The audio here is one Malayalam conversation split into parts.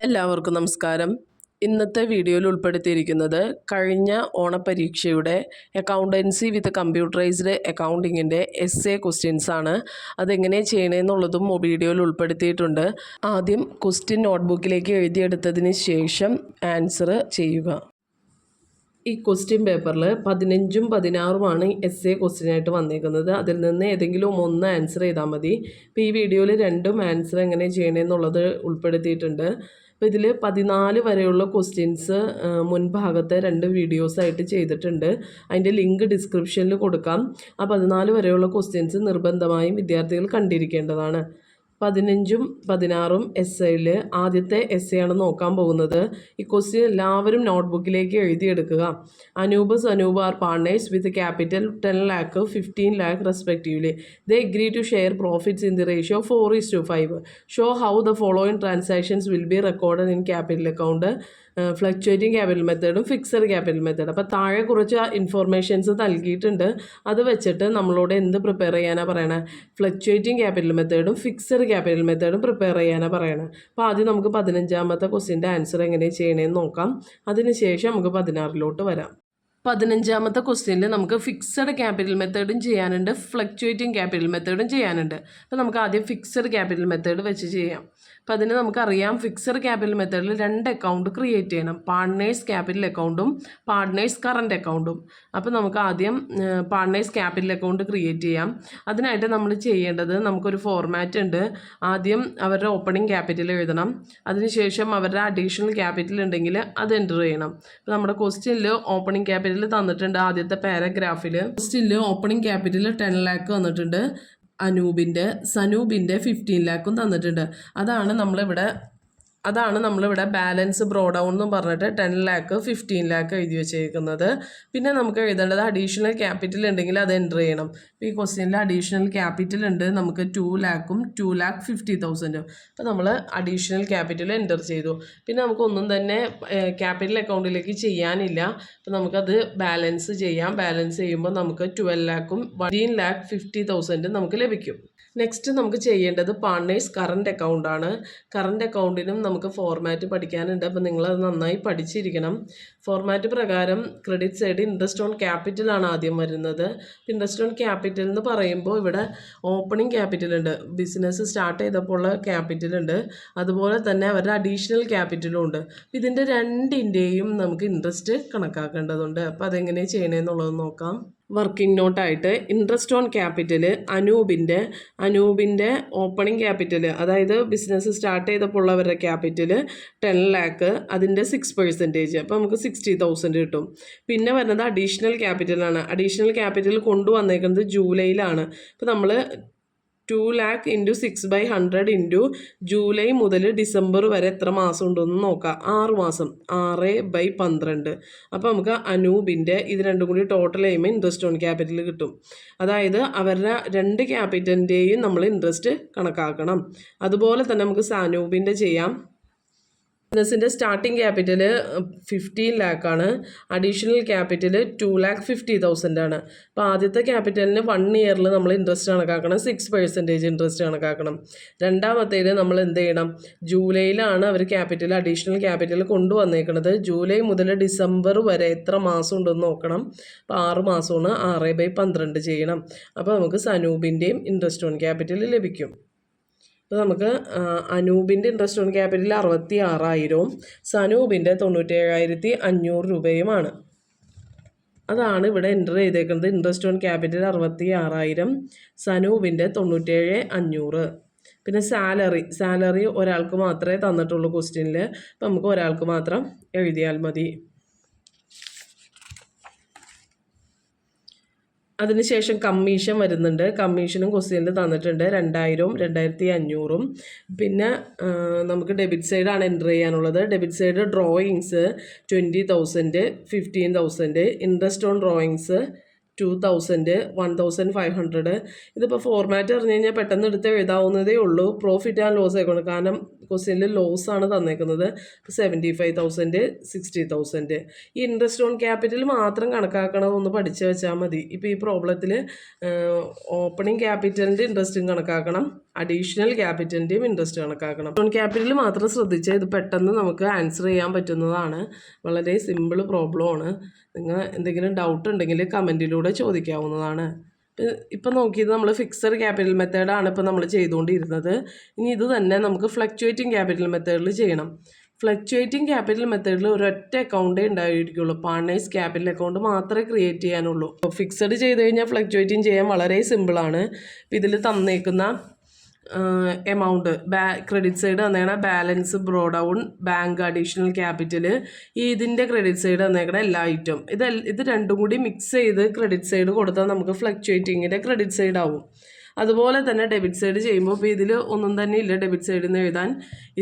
എല്ലാവർക്കും നമസ്കാരം. ഇന്നത്തെ വീഡിയോയിൽ ഉൾപ്പെടുത്തിയിരിക്കുന്നത് കഴിഞ്ഞ ഓണപരീക്ഷയുടെ അക്കൗണ്ടൻസി വിത്ത് കമ്പ്യൂട്ടറൈസ്ഡ് അക്കൗണ്ടിങ്ങിൻ്റെ എസ്എ ക്വസ്റ്റ്യൻസ് ആണ്. അതെങ്ങനെ ചെയ്യണമെന്നുള്ളതും വീഡിയോയിൽ ഉൾപ്പെടുത്തിയിട്ടുണ്ട്. ആദ്യം ക്വസ്റ്റ്യൻ നോട്ട്ബുക്കിലേക്ക് എഴുതിയെടുത്തതിന് ശേഷം ആൻസർ ചെയ്യുക. ഈ ക്വസ്റ്റ്യൻ പേപ്പറിൽ 15ഉം 16ഉമാണ് എസ്എ ക്വസ്റ്റ്യനായിട്ട് വന്നിരിക്കുന്നത്. അതിൽ നിന്ന് ഏതെങ്കിലും ഒന്ന് ആൻസർ ചെയ്താൽ മതി. ഇപ്പോൾ ഈ വീഡിയോയിൽ രണ്ടും ആൻസർ എങ്ങനെ ചെയ്യണമെന്നുള്ളത് ഉൾപ്പെടുത്തിയിട്ടുണ്ട്. അപ്പോൾ ഇതിൽ 14 വരെയുള്ള ക്വസ്റ്റ്യൻസ് മുൻഭാഗത്തെ 2 വീഡിയോസായിട്ട് ചെയ്തിട്ടുണ്ട്. അതിൻ്റെ ലിങ്ക് ഡിസ്ക്രിപ്ഷനിൽ കൊടുക്കാം. ആ 14 വരെയുള്ള ക്വസ്റ്റ്യൻസ് നിർബന്ധമായും വിദ്യാർത്ഥികൾ കണ്ടിരിക്കേണ്ടതാണ്. 15ഉം 16ഉം എസ്സേയിൽ ആദ്യത്തെ എസ്സേയാണ് നോക്കാൻ പോകുന്നത്. ഈ ക്വസ്റ്റ്യൻ എല്ലാവരും നോട്ട്ബുക്കിലേക്ക് എഴുതിയെടുക്കുക. Anoop Sanoop are partners with capital 10 lakh 15 lakh respectively. They agree to share profits in the ratio 4:5. Show how the following transactions will be recorded in capital account, fluctuating capital മെത്തേഡും ഫിക്സഡ് ക്യാപിറ്റൽ മെത്തേഡ്. അപ്പോൾ താഴെ കുറച്ച് ഇൻഫോർമേഷൻസ് നൽകിയിട്ടുണ്ട്. അത് വെച്ചിട്ട് നമ്മളോട് എന്ത് പ്രിപ്പയർ ചെയ്യാനാണ് പറയണത്? ഫ്ലക്ച്വേറ്റിംഗ് ക്യാപിറ്റൽ മെത്തേഡും ഫിക്സഡ് ക്യാപിറ്റൽ മെത്തേഡും പ്രിപ്പയർ ചെയ്യാനാണ് പറയണത്. അപ്പോൾ ആദ്യം നമുക്ക് 15ാമത്തെ ക്വസ്റ്റ്യൻ്റെ ആൻസർ എങ്ങനെ ചെയ്യണമെന്ന് നോക്കാം. അതിനുശേഷം നമുക്ക് 16ലോട്ട് വരാം. 15ാമത്തെ ക്വസ്റ്റ്യനിൽ നമുക്ക് ഫിക്സഡ് ക്യാപിറ്റൽ മെത്തേഡും ചെയ്യാനുണ്ട്, ഫ്ലക്ച്വേറ്റിംഗ് ക്യാപിറ്റൽ മെത്തേഡും ചെയ്യാനുണ്ട്. അപ്പോൾ നമുക്ക് ആദ്യം ഫിക്സഡ് ക്യാപിറ്റൽ മെത്തേഡ് വെച്ച് ചെയ്യാം. അപ്പോൾ അതിന് നമുക്കറിയാം ഫിക്സഡ് ക്യാപിറ്റൽ മെത്തേഡിൽ 2 അക്കൗണ്ട് ക്രിയേറ്റ് ചെയ്യണം, പാർട്ട്നേഴ്സ് ക്യാപിറ്റൽ അക്കൗണ്ടും പാർട്ട്നേഴ്സ് കറൻറ്റ് അക്കൗണ്ടും. അപ്പോൾ നമുക്ക് ആദ്യം പാർട്ട്നേഴ്സ് ക്യാപിറ്റൽ അക്കൗണ്ട് ക്രിയേറ്റ് ചെയ്യാം. അതിനായിട്ട് നമ്മൾ ചെയ്യേണ്ടത്, നമുക്കൊരു ഫോർമാറ്റ് ഉണ്ട്. ആദ്യം അവരുടെ ഓപ്പണിംഗ് ക്യാപിറ്റൽ എഴുതണം. അതിനുശേഷം അവരുടെ അഡീഷണൽ ക്യാപിറ്റൽ ഉണ്ടെങ്കിൽ അത് എൻ്റർ ചെയ്യണം. അപ്പോൾ നമ്മുടെ ക്വസ്റ്റ്യനിൽ ഓപ്പണിംഗ് ക്യാപിറ്റൽ തന്നിട്ടുണ്ട്. ആദ്യത്തെ പാരഗ്രാഫിൽ ക്വസ്റ്റ്യനിൽ ഓപ്പണിംഗ് ക്യാപിറ്റൽ 10 lakh വന്നിട്ടുണ്ട്. സനൂപിൻ്റെ 15 lakh തന്നിട്ടുണ്ട്. അതാണ് നമ്മളിവിടെ ബാലൻസ് ബ്രോ ഡൗൺ എന്ന് പറഞ്ഞിട്ട് 10 lakh 15 lakh എഴുതി വെച്ചേക്കുന്നത്. പിന്നെ നമുക്ക് എഴുതേണ്ടത് അഡീഷണൽ ക്യാപിറ്റൽ ഉണ്ടെങ്കിൽ അത് എൻ്റർ ചെയ്യണം. ഈ ക്വസ്റ്റ്യനിൽ അഡീഷണൽ ക്യാപിറ്റൽ ഉണ്ട് നമുക്ക് 2 lakhും 2,50,000. അപ്പോൾ നമ്മൾ അഡീഷണൽ ക്യാപിറ്റൽ എൻ്റർ ചെയ്തു. പിന്നെ നമുക്കൊന്നും തന്നെ ക്യാപിറ്റൽ അക്കൗണ്ടിലേക്ക് ചെയ്യാനില്ല. അപ്പോൾ നമുക്കത് ബാലൻസ് ചെയ്യാം. ബാലൻസ് ചെയ്യുമ്പോൾ നമുക്ക് 12 lakhും 13,50,000 നമുക്ക് ലഭിക്കും. നെക്സ്റ്റ് നമുക്ക് ചെയ്യേണ്ടത് പാർട്ട്നേഴ്സ് കറൻറ്റ് അക്കൗണ്ടാണ്. കറൻറ്റ് അക്കൗണ്ടിനും നമുക്ക് ഫോർമാറ്റ് പഠിക്കാനുണ്ട്. അപ്പോൾ നിങ്ങളത് നന്നായി പഠിച്ചിരിക്കണം. ഫോർമാറ്റ് പ്രകാരം ക്രെഡിറ്റ് സൈഡ് ഇൻട്രസ്റ്റ് ഓൺ ക്യാപിറ്റലാണ് ആദ്യം വരുന്നത്. ഇൻട്രസ്റ്റ് ഓൺ ക്യാപിറ്റൽ എന്ന് പറയുമ്പോൾ ഇവിടെ ഓപ്പണിംഗ് ക്യാപിറ്റൽ ഉണ്ട്, ബിസിനസ് സ്റ്റാർട്ട് ചെയ്തപ്പോൾ ഉള്ള ക്യാപിറ്റൽ ഉണ്ട്, അതുപോലെ തന്നെ അവരുടെ അഡീഷണൽ ക്യാപിറ്റലും ഉണ്ട്. ഇതിൻ്റെ രണ്ടിൻ്റെയും നമുക്ക് ഇൻട്രസ്റ്റ് കണക്കാക്കേണ്ടതുണ്ട്. അപ്പോൾ അതെങ്ങനെ ചെയ്യണമെന്നുള്ളത് നോക്കാം. വർക്കിംഗ് നോട്ടായിട്ട് ഇൻട്രസ്റ്റ് ഓൺ ക്യാപിറ്റൽ അനൂപിൻ്റെ ഓപ്പണിംഗ് ക്യാപിറ്റൽ, അതായത് ബിസിനസ് സ്റ്റാർട്ട് ചെയ്തപ്പോൾ ഉള്ളവരുടെ ക്യാപിറ്റൽ 10 lakh, അതിൻ്റെ 6%. അപ്പോൾ നമുക്ക് 60,000 കിട്ടും. പിന്നെ വരുന്നത് അഡീഷണൽ ക്യാപിറ്റലാണ്. അഡീഷണൽ ക്യാപിറ്റൽ കൊണ്ടുവന്നേക്കുന്നത് ജൂലൈയിലാണ്. അപ്പോൾ നമ്മൾ 2 lakh × 6/100 × ജൂലൈ മുതൽ ഡിസംബർ വരെ എത്ര മാസം ഉണ്ടെന്ന് നോക്കാം. 6 മാസം, 6/12. അപ്പോൾ നമുക്ക് അനൂപിൻ്റെ ഇത് രണ്ടും കൂടി ടോട്ടൽ ചെയ്യുമ്പോൾ ഇൻട്രസ്റ്റ് ഓൺ ക്യാപിറ്റൽ കിട്ടും. അതായത് അവരുടെ 2 ക്യാപിറ്റലിൻ്റെയും നമ്മൾ ഇൻട്രസ്റ്റ് കണക്കാക്കണം. അതുപോലെ തന്നെ നമുക്ക് സനൂപിൻ്റെ ചെയ്യാം. ബിസിനസിൻ്റെ സ്റ്റാർട്ടിംഗ് ക്യാപിറ്റൽ 15 lakh ആണ്. അഡീഷണൽ ക്യാപിറ്റൽ 2,50,000 ആണ്. അപ്പോൾ ആദ്യത്തെ ക്യാപിറ്റലിന് 1 ഇയറിൽ നമ്മൾ ഇൻട്രസ്റ്റ് കണക്കാക്കണം, 6% ഇൻട്രസ്റ്റ് കണക്കാക്കണം. രണ്ടാമത്തേൽ നമ്മൾ എന്ത് ചെയ്യണം? ജൂലൈയിലാണ് അവർ അഡീഷണൽ ക്യാപിറ്റൽ കൊണ്ടുവന്നേക്കുന്നത്. ജൂലൈ മുതൽ ഡിസംബർ വരെ എത്ര മാസം ഉണ്ടെന്ന് നോക്കണം. അപ്പോൾ 6 മാസമാണ്, 6/12 ചെയ്യണം. അപ്പോൾ നമുക്ക് സനൂപിൻ്റെയും ഇൻട്രസ്റ്റ് ഓൺ ക്യാപിറ്റൽ ലഭിക്കും. അപ്പോൾ നമുക്ക് അനൂപിൻ്റെ ഇൻട്രസ്റ്റ് ഓൺ ക്യാപിറ്റൽ 66,000, സനൂപിൻ്റെ 97,500 രൂപയുമാണ്. അതാണ് ഇവിടെ എൻ്റർ ചെയ്തേക്കുന്നത്. Interest on capital 66,000, സനൂപിൻ്റെ 97,500. പിന്നെ സാലറി ഒരാൾക്ക് മാത്രമേ തന്നിട്ടുള്ളൂ ക്വസ്റ്റ്യനിൽ. അപ്പോൾ നമുക്ക് ഒരാൾക്ക് മാത്രം എഴുതിയാൽ മതി. അതിനുശേഷം കമ്മീഷൻ വരുന്നുണ്ട്. കമ്മീഷനും ക്വസ്റ്റ്യനിൽ തന്നിട്ടുണ്ട് 2,000, 2,500. പിന്നെ നമുക്ക് ഡെബിറ്റ് സൈഡാണ് എൻ്റർ ചെയ്യാനുള്ളത്. Debit side drawings 20,000, 15,000. Interest on drawings 2,000, 1,500. ഇതിപ്പോൾ ഫോർമാറ്റ് അറിഞ്ഞു കഴിഞ്ഞാൽ പെട്ടെന്ന് എടുത്ത് എഴുതാവുന്നതേ ഉള്ളൂ. പ്രോഫിറ്റ് ആൻഡ് ലോസ് അക്കൗണ്ട്, കാരണം ക്വസ്റ്റ്യനിൽ ലോസ് ആണ് തന്നേക്കുന്നത്. 75,000, 60,000. ഈ ഇൻട്രസ്റ്റ് ഓൺ ക്യാപിറ്റൽ മാത്രം കണക്കാക്കണതൊന്ന് പഠിച്ചു വെച്ചാൽ മതി. ഇപ്പോൾ ഈ പ്രോബ്ലത്തിൽ ഓപ്പണിംഗ് ക്യാപിറ്റലിൻ്റെ ഇൻട്രസ്റ്റും കണക്കാക്കണം, അഡീഷണൽ ക്യാപിറ്റലിൻ്റെയും ഇൻട്രസ്റ്റ് കണക്കാക്കണം. ഓൺ ക്യാപിറ്റൽ മാത്രം ശ്രദ്ധിച്ചാൽ ഇത് പെട്ടെന്ന് നമുക്ക് ആൻസർ ചെയ്യാൻ പറ്റുന്നതാണ്. വളരെ സിമ്പിൾ പ്രോബ്ലമാണ്. നിങ്ങൾ എന്തെങ്കിലും ഡൗട്ട് ഉണ്ടെങ്കിൽ കമൻറ്റിലൂടെ ചോദിക്കാവുന്നതാണ്. ഇപ്പം നോക്കിയത് നമ്മൾ ഫിക്സഡ് ക്യാപിറ്റൽ മെത്തേഡാണ് ഇപ്പോൾ നമ്മൾ ചെയ്തുകൊണ്ടിരുന്നത്. ഇനി ഇത് തന്നെ നമുക്ക് ഫ്ലക്ച്വേറ്റിംഗ് ക്യാപിറ്റൽ മെത്തേഡിൽ ചെയ്യണം. ഫ്ലക്ച്വേറ്റിംഗ് ക്യാപിറ്റൽ മെത്തേഡിൽ ഒരൊറ്റ അക്കൗണ്ടേ ഉണ്ടായിരിക്കുള്ളൂ. പാർട്ട്നേഴ്സ് ക്യാപിറ്റൽ അക്കൗണ്ട് മാത്രമേ ക്രിയേറ്റ് ചെയ്യാനുള്ളൂ. ഫിക്സഡ് ചെയ്ത് കഴിഞ്ഞാൽ ഫ്ലക്ച്വേറ്റിംഗ് ചെയ്യാൻ വളരെ സിമ്പിളാണ്. ഇപ്പം ഇതിൽ തന്നേക്കുന്ന എമൗണ്ട് ക്രെഡിറ്റ് സൈഡ് തന്നേക്കണ balance, brought down, bank, additional capital, ഇതിൻ്റെ ക്രെഡിറ്റ് സൈഡ് തന്നേക്കണ എല്ലാ ഐറ്റം ഇത് രണ്ടും കൂടി മിക്സ് ചെയ്ത് ക്രെഡിറ്റ് സൈഡ് കൊടുത്താൽ നമുക്ക് ഫ്ലക്ച്വേറ്റിങ്ങിൻ്റെ ക്രെഡിറ്റ് സൈഡ് ആവും. അതുപോലെ തന്നെ ഡെബിറ്റ് സൈഡ് ചെയ്യുമ്പോൾ ഇപ്പോൾ ഇതിൽ ഒന്നും തന്നെ ഇല്ല ഡെബിറ്റ് സൈഡിൽ നിന്ന് എഴുതാൻ.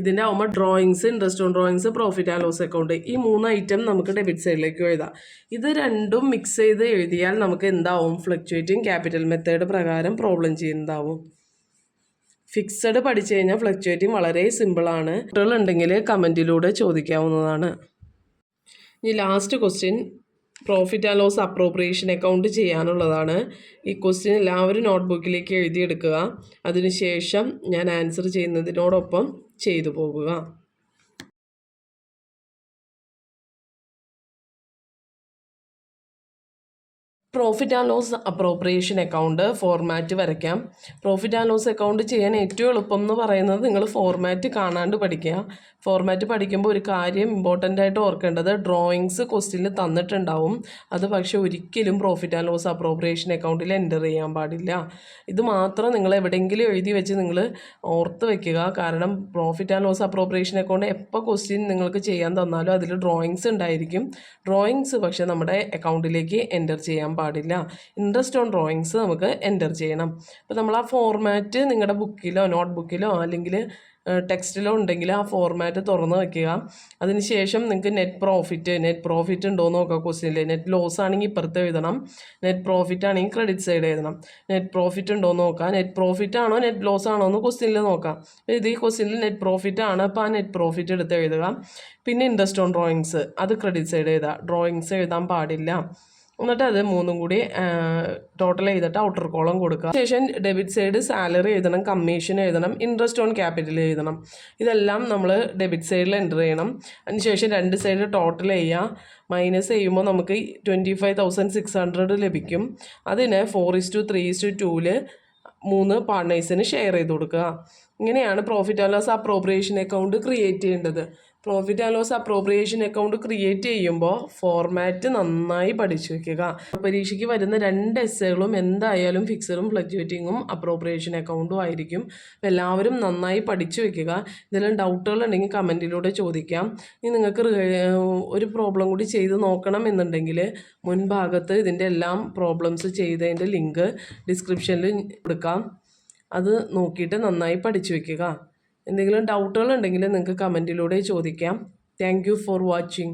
ഇതിൻ്റെ ആകുമ്പോൾ drawings, interest on drawings, profit and loss account, ഈ 3 ഐറ്റം നമുക്ക് ഡെബിറ്റ് സൈഡിലേക്ക് എഴുതാം. ഇത് രണ്ടും മിക്സ് ചെയ്ത് എഴുതിയാൽ നമുക്ക് എന്താവും? ഫ്ലക്ച്വേറ്റിംഗ് ക്യാപിറ്റൽ മെത്തേഡ് പ്രകാരം പ്രോബ്ലം ചെയ്യുന്നതാവും. ഫിക്സഡ് പഠിച്ചു കഴിഞ്ഞാൽ ഫ്ലക്ച്വേറ്റിംഗ് വളരെ സിമ്പിളാണ്. ഉണ്ടെങ്കിൽ കമൻറ്റിലൂടെ ചോദിക്കാവുന്നതാണ്. ഇനി last question profit and loss appropriation account ചെയ്യാനുള്ളതാണ്. ഈ ക്വസ്റ്റ്യൻ എല്ലാവരും നോട്ട്ബുക്കിലേക്ക് എഴുതിയെടുക്കുക. അതിനുശേഷം ഞാൻ ആൻസർ ചെയ്യുന്നതിനോടൊപ്പം ചെയ്തു പോകുക. Profit and loss appropriation account format വരയ്ക്കാം. പ്രോഫിറ്റ് ആൻഡ് ലോസ് അക്കൗണ്ട് ചെയ്യാൻ ഏറ്റവും എളുപ്പം എന്ന് പറയുന്നത് നിങ്ങൾ ഫോർമാറ്റ് കാണാണ്ട് പഠിക്കുക. ഫോർമാറ്റ് പഠിക്കുമ്പോൾ ഒരു കാര്യം ഇമ്പോർട്ടൻ്റ് ആയിട്ട് ഓർക്കേണ്ടത്, ഡ്രോയിങ്സ് ക്വസ്റ്റ്യനിൽ തന്നിട്ടുണ്ടാവും. അത് പക്ഷേ ഒരിക്കലും പ്രോഫിറ്റ് ആൻഡ് ലോസ് അപ്രോപ്രിയേഷൻ അക്കൗണ്ടിൽ എൻ്റർ ചെയ്യാൻ പാടില്ല. ഇത് മാത്രം നിങ്ങൾ എവിടെയെങ്കിലും എഴുതി വെച്ച് നിങ്ങൾ ഓർത്ത് വയ്ക്കുക. കാരണം profit and loss appropriation account എപ്പോൾ ക്വസ്റ്റ്യൻ നിങ്ങൾക്ക് ചെയ്യാൻ തന്നാലും അതിൽ ഡ്രോയിങ്സ് ഉണ്ടായിരിക്കും. ഡ്രോയിങ്സ് പക്ഷേ നമ്മുടെ അക്കൗണ്ടിലേക്ക് എൻ്റർ ചെയ്യാൻ പാടില്ല. ഇൻട്രസ്റ്റ് ഓൺ ഡ്രോയിങ്സ് നമുക്ക് എൻ്റർ ചെയ്യണം. അപ്പോൾ നമ്മൾ ആ ഫോർമാറ്റ് നിങ്ങളുടെ ബുക്കിലോ നോട്ട് ബുക്കിലോ അല്ലെങ്കിൽ ടെക്സ്റ്റിലോ ഉണ്ടെങ്കിൽ ആ ഫോർമാറ്റ് തുറന്ന് വയ്ക്കുക. അതിനുശേഷം നിങ്ങൾക്ക് നെറ്റ് പ്രോഫിറ്റ് ഉണ്ടോ എന്ന് നോക്കുക ക്വസ്റ്റ്യനിൽ. നെറ്റ് ലോസ് ആണെങ്കിൽ ഇപ്പുറത്ത് എഴുതണം, നെറ്റ് പ്രോഫിറ്റ് ആണെങ്കിൽ ക്രെഡിറ്റ് സൈഡ് എഴുതണം. നെറ്റ് പ്രോഫിറ്റ് ഉണ്ടോ എന്ന് നോക്കുക. നെറ്റ് പ്രോഫിറ്റ് ആണോ നെറ്റ് ലോസ് ആണോ എന്ന് ക്വസ്റ്റ്യനിൽ നോക്കാം. ഇത് ഈ ക്വസ്റ്റ്യനിൽ നെറ്റ് പ്രോഫിറ്റ് ആണ്, അപ്പോൾ ആ നെറ്റ് പ്രോഫിറ്റ് എടുത്ത് എഴുതുക. പിന്നെ ഇൻട്രസ്റ്റ് ഓൺ ഡ്രോയിങ്സ് അത് ക്രെഡിറ്റ് സൈഡ് എഴുതുക. ഡ്രോയിങ്സ് എഴുതാൻ പാടില്ല. എന്നിട്ട് അത് 3 കൂടി ടോട്ടൽ ചെയ്തിട്ട് ഔട്ടർ കോളം കൊടുക്കുക. ശേഷം ഡെബിറ്റ് സൈഡ് സാലറി എഴുതണം, കമ്മീഷൻ എഴുതണം, ഇൻട്രസ്റ്റ് ഓൺ ക്യാപിറ്റൽ എഴുതണം. ഇതെല്ലാം നമ്മൾ ഡെബിറ്റ് സൈഡിൽ എൻ്റർ ചെയ്യണം. അതിനുശേഷം 2 സൈഡ് ടോട്ടൽ ചെയ്യുക. മൈനസ് ചെയ്യുമ്പോൾ നമുക്ക് 25,600 ലഭിക്കും. അതിന് 4:3:2 3 പാർട്ട്നേഴ്സിന് ഷെയർ ചെയ്ത് കൊടുക്കുക. ഇങ്ങനെയാണ് profit and loss appropriation account create ചെയ്യേണ്ടത്. Profit and loss appropriation account create ചെയ്യുമ്പോൾ ഫോർമാറ്റ് നന്നായി പഠിച്ചു വയ്ക്കുക. പരീക്ഷയ്ക്ക് വരുന്ന 2 എസ്സേകളും എന്തായാലും ഫിക്സഡും ഫ്ലക്ച്വേറ്റിങ്ങും അപ്രോപ്രിയേഷൻ അക്കൗണ്ടും ആയിരിക്കും. എല്ലാവരും നന്നായി പഠിച്ചു വയ്ക്കുക. ഇതിലും ഡൗട്ടുകൾ ഉണ്ടെങ്കിൽ കമൻറ്റിലൂടെ ചോദിക്കാം. ഇനി നിങ്ങൾക്ക് ഒരു പ്രോബ്ലം കൂടി ചെയ്ത് നോക്കണം എന്നുണ്ടെങ്കിൽ മുൻഭാഗത്ത് ഇതിൻ്റെ എല്ലാം പ്രോബ്ലംസ് ചെയ്തതിൻ്റെ ലിങ്ക് ഡിസ്ക്രിപ്ഷനിൽ കൊടുക്കാം. അത് നോക്കിയിട്ട് നന്നായി പഠിച്ചു വയ്ക്കുക. എന്തെങ്കിലും ഡൗട്ടുകൾ ഉണ്ടെങ്കിൽ നിങ്ങൾക്ക് കമൻറ്റിലൂടെ ചോദിക്കാം. Thank you for watching.